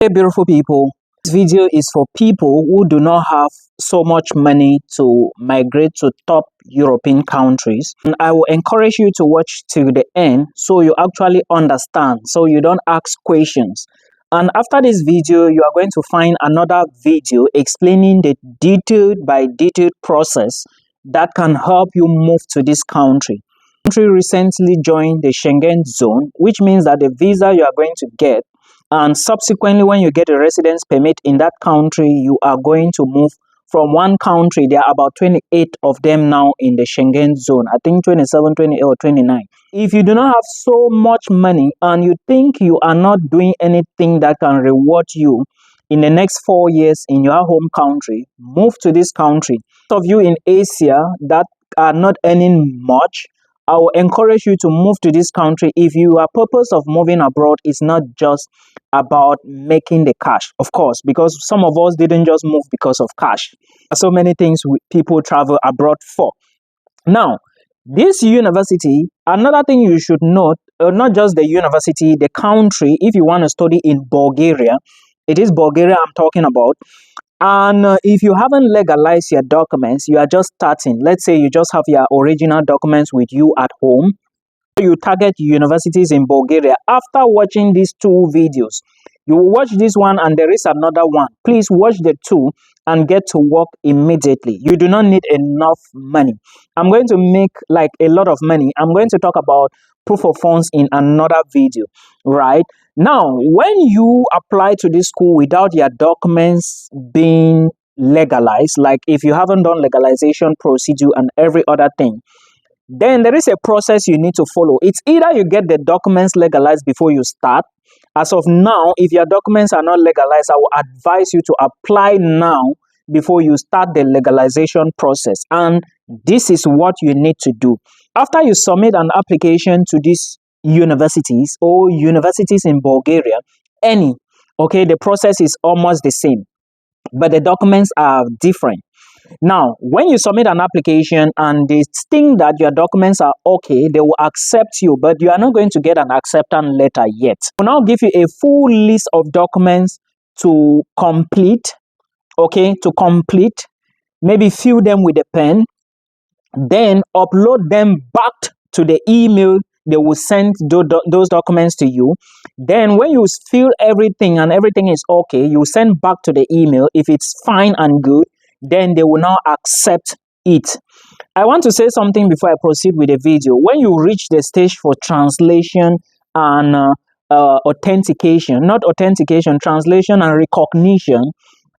Hey beautiful people, this video is for people who do not have so much money to migrate to top European countries, and I will encourage you to watch till the end so you actually understand, so you don't ask questions. And after this video you are going to find another video explaining the detailed by detailed process that can help you move to this country. The country recently joined the Schengen zone, which means that the visa you are going to get, and subsequently when you get a residence permit in that country, you are going to move from one country. There are about 28 of them now in the Schengen zone. I think 27, 28 or 29. If you do not have so much money and you think you are not doing anything that can reward you in the next 4 years in your home country, move to this country. Those of you in Asia that are not earning much, I will encourage you to move to this country if your purpose of moving abroad is not just about making the cash, of course, because some of us didn't just move because of cash. So many things people travel abroad for. Now, this university, another thing you should note, not just the university, the country, if you want to study in Bulgaria, it is Bulgaria I'm talking about. And if you haven't legalized your documents, you are just starting. Let's say you just have your original documents with you at home. You target universities in Bulgaria. After watching these two videos, you will watch this one and there is another one. Please watch the two and get to work immediately. You do not need enough money. I'm going to make like a lot of money. I'm going to talk about proof of funds in another video, right? Now, when you apply to this school without your documents being legalized, like if you haven't done legalization procedure and every other thing, then there is a process you need to follow. It's either you get the documents legalized before you start. As of now, if your documents are not legalized, I will advise you to apply now before you start the legalization process. And this is what you need to do. After you submit an application to these universities or universities in Bulgaria, okay, the process is almost the same, but the documents are different. Now, when you submit an application and they think that your documents are okay, they will accept you, but you are not going to get an acceptance letter yet. I will now give you a full list of documents to complete, okay, maybe fill them with a pen, then upload them back to the email they will send those documents to you. Then when you fill everything and everything is okay, you send back to the email. If it's fine and good, then they will now accept it. I want to say something before I proceed with the video. When you reach the stage for translation and authentication, not authentication, translation and recognition,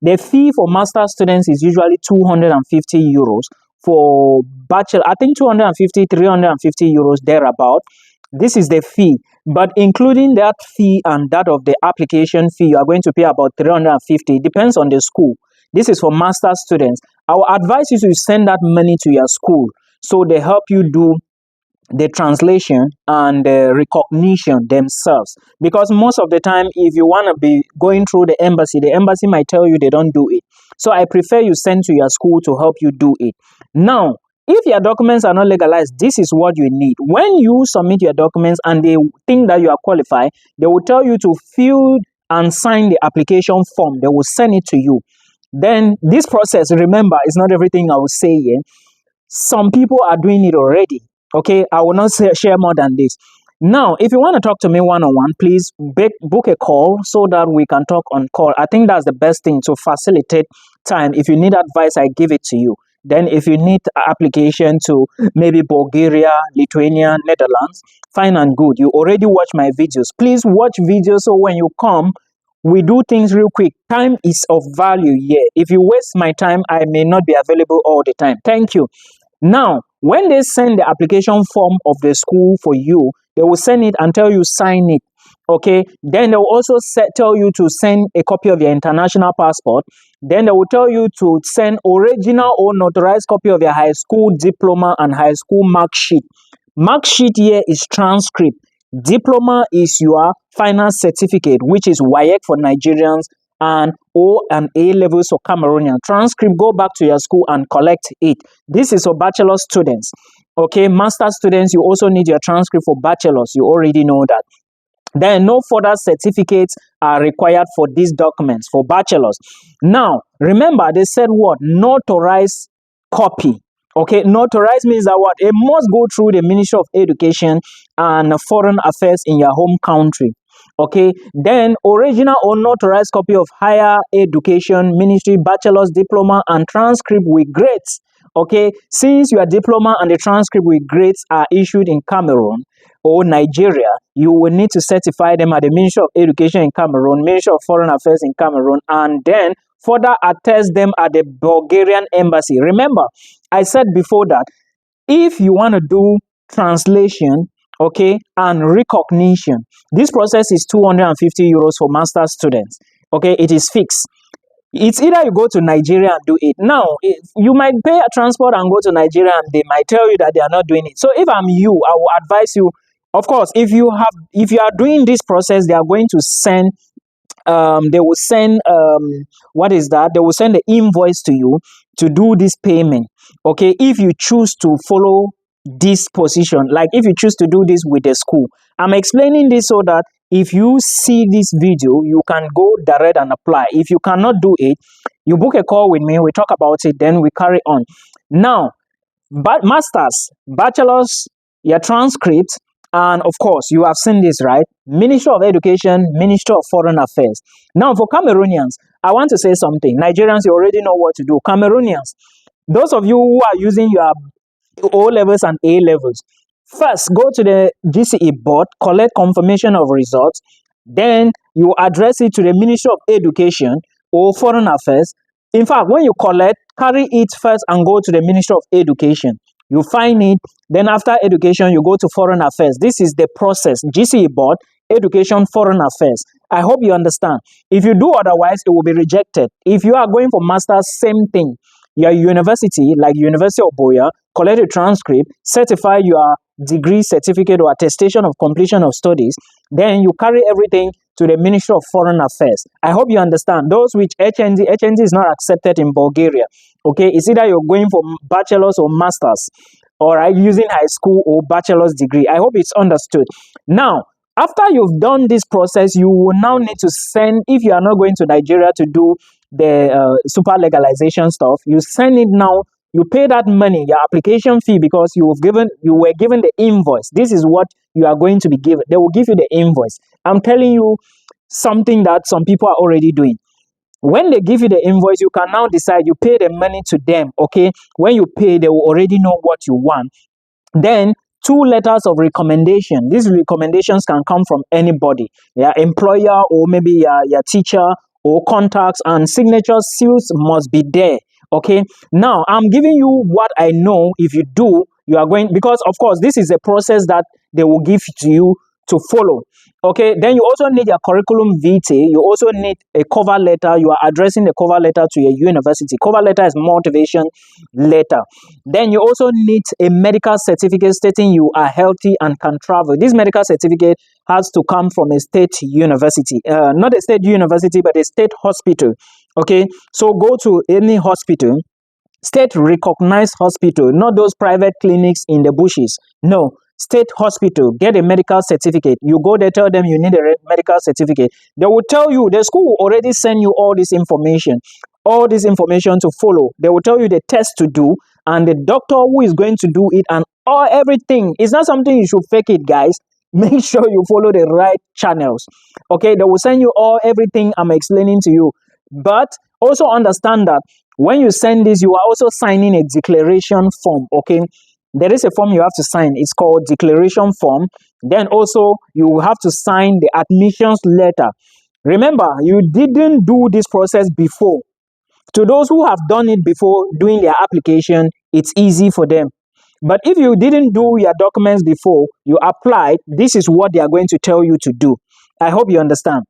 the fee for master students is usually 250 euros. For bachelor, I think 250, 350 euros thereabout. This is the fee. But including that fee and that of the application fee, you are going to pay about 350. Depends on the school. This is for master students. I will advise you to send that money to your school so they help you do the translation and the recognition themselves. Because most of the time, if you want to be going through the embassy might tell you they don't do it. So I prefer you send to your school to help you do it. Now, if your documents are not legalized, this is what you need. When you submit your documents and they think that you are qualified, they will tell you to fill and sign the application form. They will send it to you. Then this process, remember, is not everything I will say here. Some people are doing it already. Okay, I will not share more than this. Now, if you want to talk to me one-on-one, please book a call so that we can talk on call. I think that's the best thing to facilitate time. If you need advice, I give it to you. Then if you need application to maybe Bulgaria, Lithuania, Netherlands, fine and good. You already watch my videos. Please watch videos so when you come, we do things real quick. Time is of value here. If you waste my time, I may not be available all the time. Thank you. Now, when they send the application form of the school for you, they will send it and tell you sign it. Okay, then they will also tell you to send a copy of your international passport. Then they will tell you to send original or notarized copy of your high school diploma and high school mark sheet. Mark sheet here is transcript. Diploma is your final certificate, which is WAEC for Nigerians and O and A levels for Cameroonian. Transcript, go back to your school and collect it. This is for bachelor students. Okay, master students, you also need your transcript for bachelors. You already know that. Then no further certificates are required for these documents for bachelors. Now, remember they said what? Notarized copy. Okay, notarized means that what? It must go through the Ministry of Education and Foreign Affairs in your home country. Okay, then original or notarized copy of higher education ministry bachelor's diploma and transcript with grades. Okay, since your diploma and the transcript with grades are issued in Cameroon or Nigeria, you will need to certify them at the Ministry of Education in Cameroon, Ministry of Foreign Affairs in Cameroon, and then further attest them at the Bulgarian embassy. Remember, I said before that if you want to do translation, okay, and recognition, this process is 250 euros for master students. Okay, it is fixed. It's either you go to Nigeria and do it. Now, you might pay a transport and go to Nigeria and they might tell you that they are not doing it. So if I'm you, I will advise you, of course, if you are doing this process, they are going to send they will send what is that? They will send the invoice to you to do this payment. Okay, if you choose to follow this position, like if you choose to do this with the school, I'm explaining this so that if you see this video, you can go direct and apply. If you cannot do it, you book a call with me, we talk about it, then we carry on. Now, but masters, bachelors, your transcript, and of course, you have seen this, right? Ministry of Education, Ministry of Foreign Affairs. Now, for Cameroonians, I want to say something. Nigerians, you already know what to do. Cameroonians, those of you who are using your O levels and A levels, first go to the GCE board, collect confirmation of results, then you address it to the Ministry of Education or Foreign Affairs. In fact, when you collect, carry it first and go to the Ministry of Education. You find it, then after education, you go to Foreign Affairs. This is the process. GCE board, Education, Foreign Affairs. I hope you understand. If you do otherwise, it will be rejected. If you are going for master's, same thing. Your university, like University of Boya, collect a transcript, certify your degree, certificate, or attestation of completion of studies. Then you carry everything to the Ministry of Foreign Affairs. I hope you understand. Those with HND is not accepted in Bulgaria. Okay, it's either you're going for bachelor's or master's, all right, using high school or bachelor's degree. I hope it's understood. Now, after you've done this process, you will now need to send, if you are not going to Nigeria to do the super legalization stuff, you send it now. You pay that money, your application fee, because you were given the invoice. This is what you are going to be given. They will give you the invoice. I'm telling you something that some people are already doing. When they give you the invoice, you can now decide. You pay the money to them. Okay, when you pay, they will already know what you want. Then 2 letters of recommendation. These recommendations can come from anybody, your employer or maybe your teacher or contacts, and signature seals must be there. Okay, now I'm giving you what I know. If you do, you are going, because of course this is a process that they will give to you to follow. Okay, then you also need your curriculum vitae. You also need a cover letter. You are addressing the cover letter to your university. Cover letter is motivation letter. Then you also need a medical certificate stating you are healthy and can travel. This medical certificate has to come from a state university, not a state university, but a state hospital. Okay, so go to any hospital, state recognized hospital, not those private clinics in the bushes. No, state hospital, get a medical certificate. You go there, tell them you need a medical certificate. They will tell you, the school will already send you all this information to follow. They will tell you the test to do and the doctor who is going to do it and all everything. It's not something you should fake it, guys. Make sure you follow the right channels. Okay, they will send you all everything I'm explaining to you. But also understand that when you send this, you are also signing a declaration form. Okay, there is a form you have to sign. It's called declaration form. Then also you have to sign the admissions letter. Remember, you didn't do this process before. To those who have done it before doing their application, it's easy for them. But if you didn't do your documents before you applied, this is what they are going to tell you to do. I hope you understand.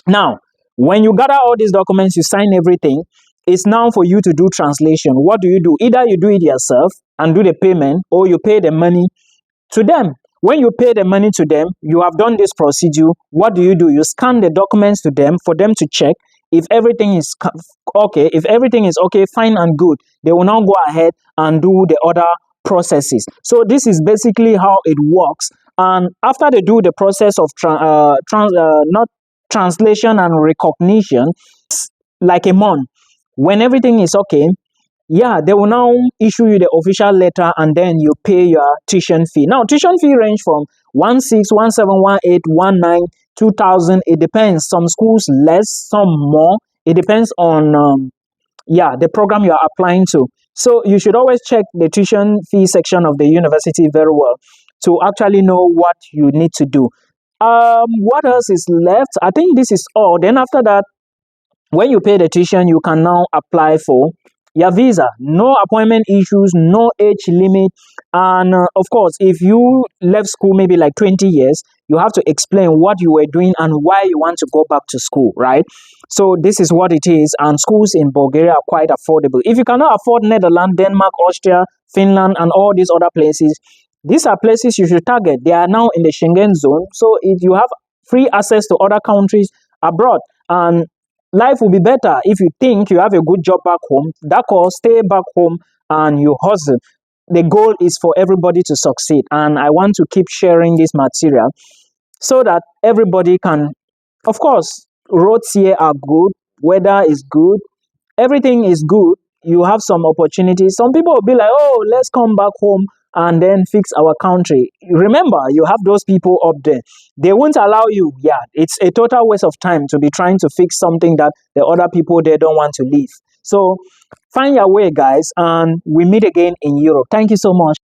Now, when you gather all these documents, you sign everything, it's now for you to do translation. What do? Either you do it yourself and do the payment, or you pay the money to them. When you pay the money to them, you have done this procedure. What do? You scan the documents to them for them to check. If everything is okay, fine and good, they will now go ahead and do the other processes. So this is basically how it works. And after they do the process of not translation and recognition, like a month, when everything is okay, yeah, they will now issue you the official letter, and then you pay your tuition fee. Now, tuition fee range from 16, 17, 18, 19, 2000. It depends. Some schools less, some more. It depends on yeah, the program you are applying to. So you should always check the tuition fee section of the university very well to actually know what you need to do. What else is left? I think this is all. Then after that, when you pay the tuition, you can now apply for your visa. No appointment issues, no age limit. And of course, if you left school maybe like 20 years, you have to explain what you were doing and why you want to go back to school, right? So this is what it is. And schools in Bulgaria are quite affordable. If you cannot afford Netherlands, Denmark, Austria, Finland, and all these other places, these are places you should target. They are now in the Schengen zone. So if you have free access to other countries abroad, and life will be better if you think you have a good job back home. That call, stay back home and you hustle. The goal is for everybody to succeed. And I want to keep sharing this material so that everybody can, of course, roads here are good, weather is good, everything is good. You have some opportunities. Some people will be like, oh, let's come back home and then fix our country. Remember, you have those people up there. They won't allow you. Yeah, it's a total waste of time to be trying to fix something that the other people there don't want to leave. So find your way, guys, and we meet again in Europe. Thank you so much.